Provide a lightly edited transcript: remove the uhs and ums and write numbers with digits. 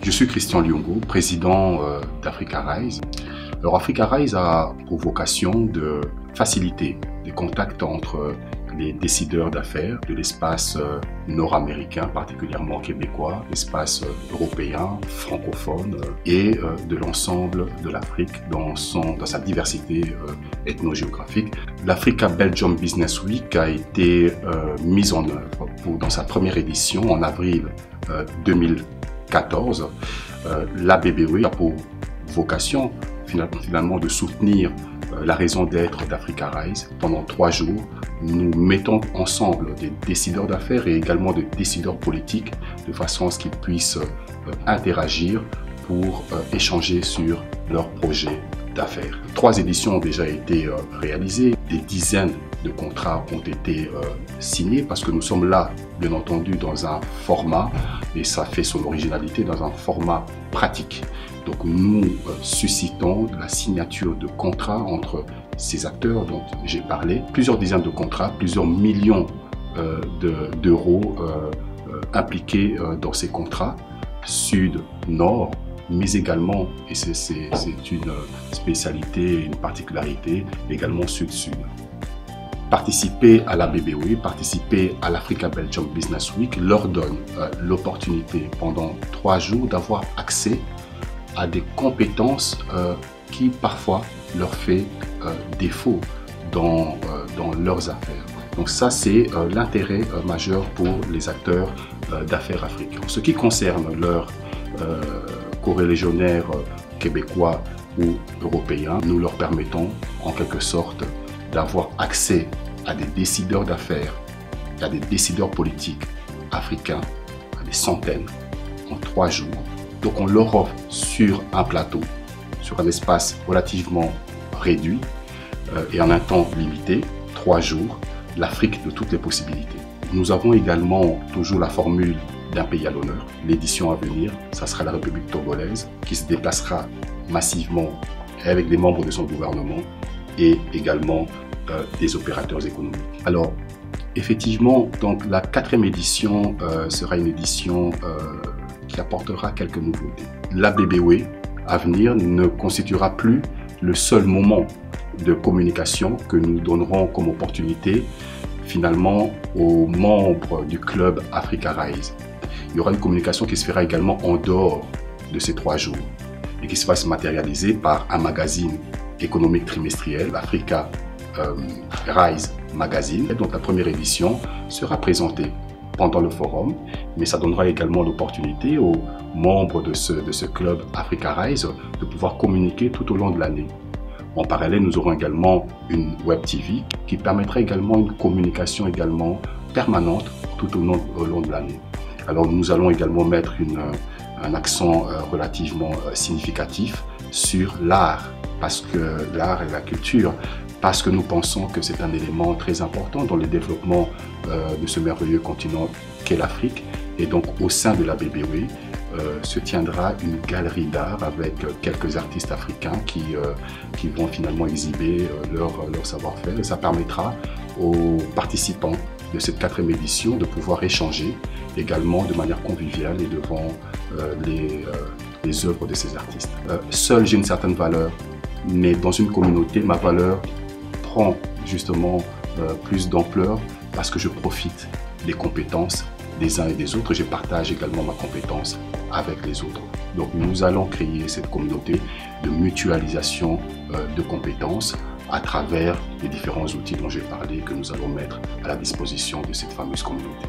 Je suis Christian Lyongo, président d'Africa Rise. Alors Africa Rise a pour vocation de faciliter les contacts entre les décideurs d'affaires de l'espace nord-américain, particulièrement québécois, l'espace européen, francophone et de l'ensemble de l'Afrique dans sa diversité ethnogéographique. L'Africa Belgium Business Week a été mise en œuvre dans sa première édition en avril 2014. L'ABBW a pour vocation finalement de soutenir la raison d'être d'Africa Rise. Pendant 3 jours, nous mettons ensemble des décideurs d'affaires et également des décideurs politiques de façon à ce qu'ils puissent interagir pour échanger sur leurs projets d'affaires. 3 éditions ont déjà été réalisées, des dizaines de contrats ont été signés parce que nous sommes là, bien entendu, dans un format, et ça fait son originalité, dans un format pratique. Donc nous suscitons la signature de contrats entre ces acteurs dont j'ai parlé, plusieurs dizaines de contrats, plusieurs millions d'euros impliqués dans ces contrats, sud, nord, mais également, et c'est une spécialité, une particularité, également sud-sud. Participer à l'ABBW, participer à l'Africa Belgium Business Week leur donne l'opportunité pendant 3 jours d'avoir accès à des compétences qui parfois leur fait défaut dans leurs affaires. Donc ça, c'est l'intérêt majeur pour les acteurs d'affaires africains. En ce qui concerne leurs corélégionnaires québécois ou européens, nous leur permettons en quelque sorte d'avoir accès à des décideurs d'affaires, à des décideurs politiques africains, à des centaines, en 3 jours. Donc on leur offre sur un plateau, sur un espace relativement réduit et en un temps limité, 3 jours, l'Afrique de toutes les possibilités. Nous avons également toujours la formule d'un pays à l'honneur. L'édition à venir, ça sera la République togolaise qui se déplacera massivement avec des membres de son gouvernement et également des opérateurs économiques. Alors, effectivement, donc la 4e édition sera une édition qui apportera quelques nouveautés. L'ABBW à venir ne constituera plus le seul moment de communication que nous donnerons comme opportunité finalement aux membres du club Africa Rise. Il y aura une communication qui se fera également en dehors de ces 3 jours et qui va se matérialiser par un magazine économique trimestriel, l'Africa Rise Magazine. Et donc la première édition sera présentée pendant le forum, mais ça donnera également l'opportunité aux membres de ce club Africa Rise de pouvoir communiquer tout au long de l'année. En parallèle, nous aurons également une web TV qui permettra également une communication également permanente tout au long de l'année. Alors nous allons également mettre un accent relativement significatif sur l'art, parce que l'art et la culture, parce que nous pensons que c'est un élément très important dans le développement de ce merveilleux continent qu'est l'Afrique. Et donc au sein de l'ABBW se tiendra une galerie d'art avec quelques artistes africains qui vont finalement exhiber leur savoir-faire. Et ça permettra aux participants de cette 4e édition de pouvoir échanger également de manière conviviale et devant les œuvres de ces artistes. Seul, j'ai une certaine valeur, mais dans une communauté, ma valeur prend justement plus d'ampleur parce que je profite des compétences des uns et des autres. Je partage également ma compétence avec les autres. Donc nous allons créer cette communauté de mutualisation de compétences à travers les différents outils dont j'ai parlé que nous allons mettre à la disposition de cette fameuse communauté.